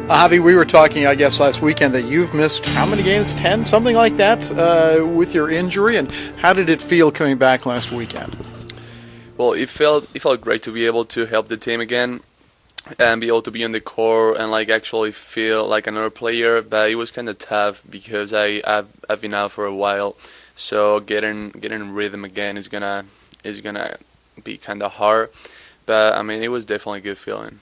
Javi, we were talking, I guess, last weekend that you've missed how many games? 10, something like that, with your injury. And how did it feel coming back last weekend? Well, it felt great to be able to help the team again and be able to be on the court and like actually feel like another player. But it was kind of tough because I've been out for a while, so getting rhythm again is gonna be kind of hard. But I mean, it was definitely a good feeling.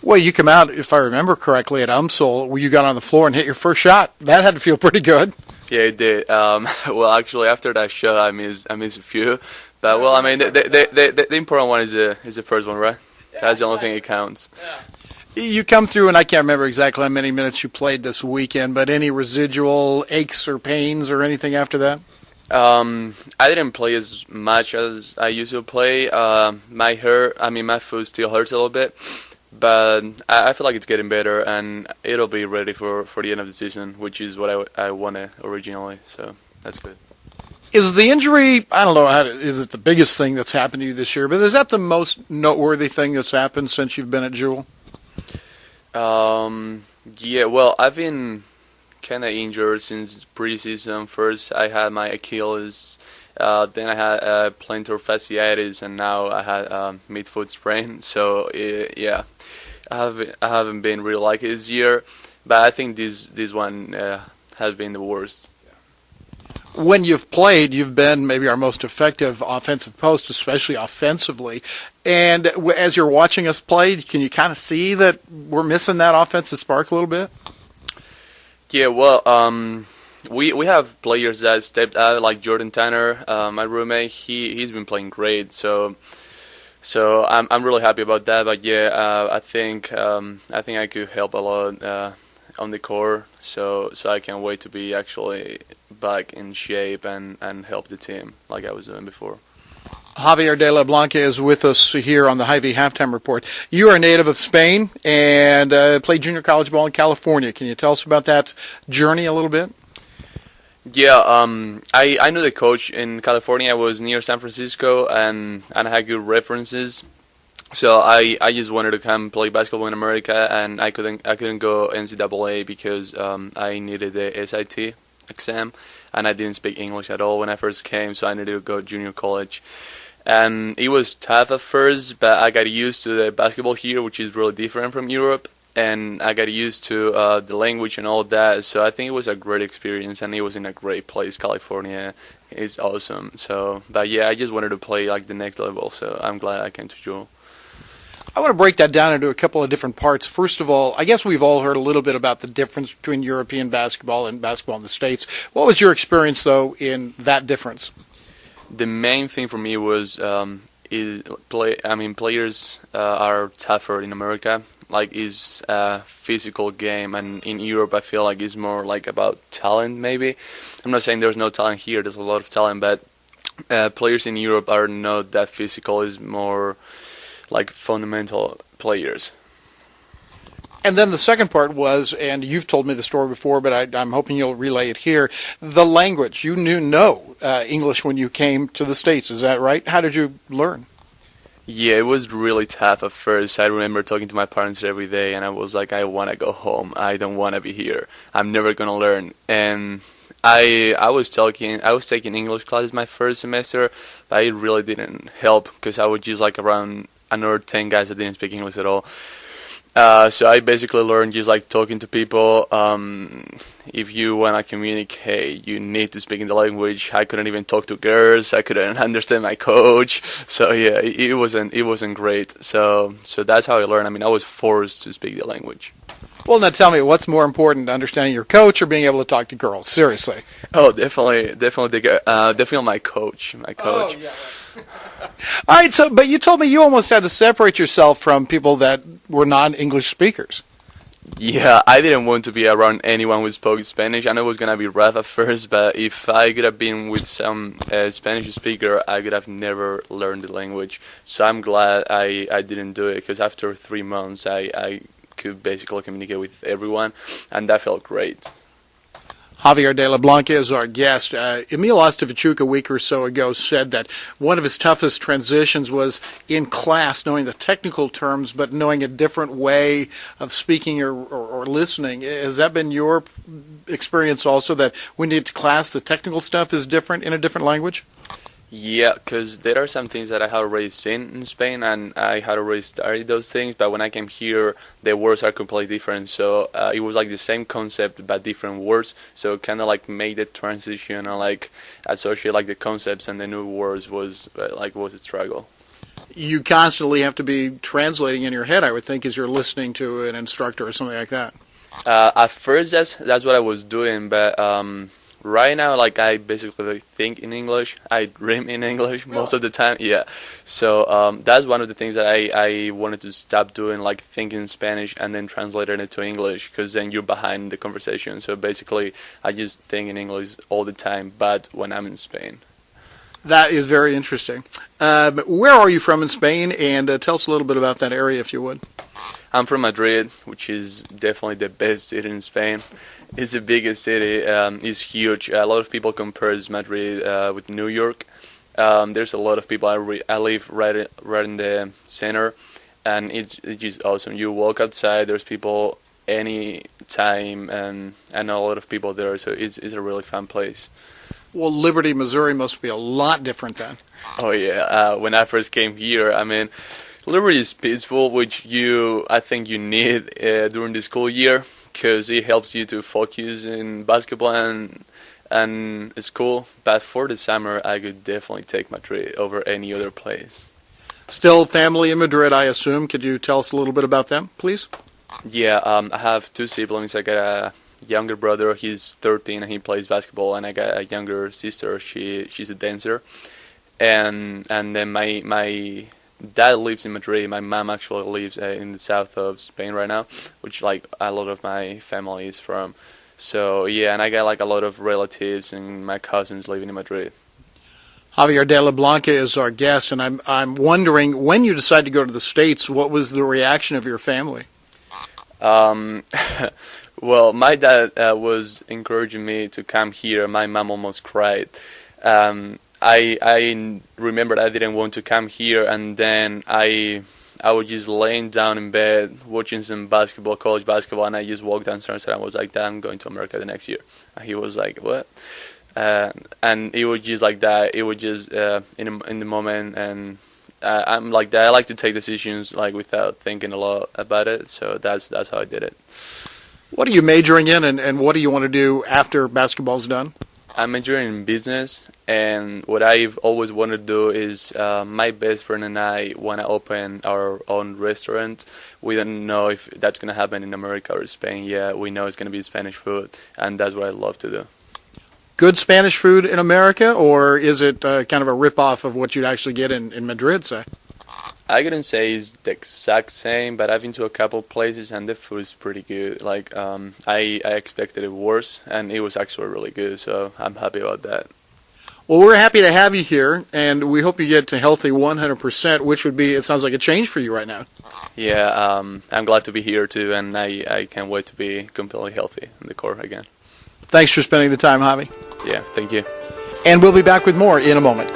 Well, you come out, if I remember correctly, at UMSL, where you got on the floor and hit your first shot. That had to feel pretty good. Yeah, it did. Well, actually, after that shot, I missed a few. But well, I mean, the important one is the first one, right? That's the only thing that counts. You come through, and I can't remember exactly how many minutes you played this weekend, but any residual aches or pains or anything after that? I didn't play as much as I used to play. My foot still hurts a little bit. But I feel like it's getting better, and it'll be ready for the end of the season, which is what I wanted originally. So that's good. Is the injury, I don't know, is it the biggest thing that's happened to you this year, but is that the most noteworthy thing that's happened since you've been at Jewel? Yeah, well, I've been kind of injured since preseason. First, I had my Achilles. Then I had plantar fasciitis, and now I had midfoot sprain. So yeah, I haven't been really like it this year, but I think this one has been the worst. When you've played, you've been maybe our most effective offensive post, especially offensively. And as you're watching us play, can you kind of see that we're missing that offensive spark a little bit? Yeah, well, we have players that stepped out, like Jordan Tanner, my roommate. He's been playing great, so I'm really happy about that. But yeah, I think I could help a lot on the court, so I can't wait to be actually back in shape and help the team like I was doing before. Javier de la Blanca is with us here on the HyVee Halftime Report. You are a native of Spain and played junior college ball in California. Can you tell us about that journey a little bit? Yeah, I knew the coach in California. I was near San Francisco, and I had good references. So I just wanted to come play basketball in America, and I couldn't go NCAA because I needed the SAT exam, and I didn't speak English at all when I first came, so I needed to go junior college. And it was tough at first, but I got used to the basketball here, which is really different from Europe. And I got used to the language and all that, so I think it was a great experience, and it was in a great place. California is awesome. So, but yeah, I just wanted to play like the next level, so I'm glad I came to Jewel. I want to break that down into a couple of different parts. First of all, I guess we've all heard a little bit about the difference between European basketball and basketball in the States. What was your experience, though, in that difference? The main thing for me was players are tougher in America. Like, it's a physical game, and in Europe I feel like it's more like about talent, maybe. I'm not saying there's no talent here, there's a lot of talent, but players in Europe are not that physical, it's more like fundamental players. And then the second part was, and you've told me the story before, but I'm hoping you'll relay it here, the language. You knew no English when you came to the States, is that right? How did you learn? Yeah, it was really tough at first. I remember talking to my parents every day, and I was like, I want to go home. I don't want to be here. I'm never going to learn. And I was taking English classes my first semester, but it really didn't help because I was just like around another 10 guys that didn't speak English at all. So I basically learned just like talking to people. If you want to communicate, you need to speak in the language. I couldn't even talk to girls. I couldn't understand my coach. So yeah, it wasn't great. So that's how I learned. I mean, I was forced to speak the language. Well, now tell me, what's more important, understanding your coach or being able to talk to girls? Seriously. Oh, definitely my coach. Oh, yeah, right. All right, but you told me you almost had to separate yourself from people that were non-English speakers. Yeah, I didn't want to be around anyone who spoke Spanish. I know it was going to be rough at first, but if I could have been with some Spanish speaker, I could have never learned the language. So I'm glad I didn't do it, because after 3 months, I could basically communicate with everyone, and that felt great. Javier de la Blanca is our guest. Emil Ostevachuk a week or so ago said that one of his toughest transitions was in class, knowing the technical terms, but knowing a different way of speaking or listening. Has that been your experience also, that when you get to class, the technical stuff is different in a different language? Yeah, because there are some things that I had already seen in Spain, and I had already studied those things, but when I came here, the words are completely different, so it was like the same concept, but different words, so kind of like made the transition and like associate like the concepts and the new words was was a struggle. You constantly have to be translating in your head, I would think, as you're listening to an instructor or something like that. At first, that's what I was doing, but right now, like, I basically think in English. I dream in English most of the time. Yeah. So that's one of the things that I wanted to stop doing, like thinking in Spanish and then translate it into English, because then you're behind the conversation. So basically, I just think in English all the time, but when I'm in Spain. That is very interesting. Where are you from in Spain? And tell us a little bit about that area, if you would. I'm from Madrid, which is definitely the best city in Spain. It's the biggest city. It's huge. A lot of people compare Madrid with New York. There's a lot of people. I live right in the center, and it's just awesome. You walk outside, there's people any time, and a lot of people there. So it's a really fun place. Well, Liberty, Missouri must be a lot different then. Oh yeah. When I first came here, I mean, Liberty is peaceful, which I think you need during the school year, because it helps you to focus in basketball and school. But for the summer, I could definitely take Madrid over any other place. Still family in Madrid, I assume. Could you tell us a little bit about them, please? Yeah, I have two siblings. I got a younger brother. He's 13 and he plays basketball, and I got a younger sister. She's a dancer, and then my dad lives in Madrid. My mom actually lives in the south of Spain right now, which like a lot of my family is from. So yeah, and I got like a lot of relatives and my cousins living in Madrid. Javier de la Blanca is our guest, and I'm wondering, when you decided to go to the States, what was the reaction of your family? Well, my dad was encouraging me to come here. My mom almost cried. I remembered I didn't want to come here, and then I was just laying down in bed watching some college basketball, and I just walked downstairs and I was like, "Dad, I'm going to America the next year." And he was like, "What?" And it was just like that. It was just in the moment, and I'm like that. I like to take decisions like without thinking a lot about it, so that's how I did it. What are you majoring in, and what do you want to do after basketball's done? I'm majoring in business, and what I've always wanted to do is my best friend and I want to open our own restaurant. We don't know if that's going to happen in America or Spain yet. We know it's going to be Spanish food, and that's what I love to do. Good Spanish food in America, or is it kind of a rip-off of what you'd actually get in Madrid, say? I couldn't say it's the exact same, but I've been to a couple places and the food is pretty good. Like I expected it worse, and it was actually really good, so I'm happy about that. Well, we're happy to have you here, and we hope you get to healthy 100%, which would be, it sounds like a change for you right now. Yeah, I'm glad to be here too, and I can't wait to be completely healthy in the court again. Thanks for spending the time, Javi. Yeah, thank you. And we'll be back with more in a moment.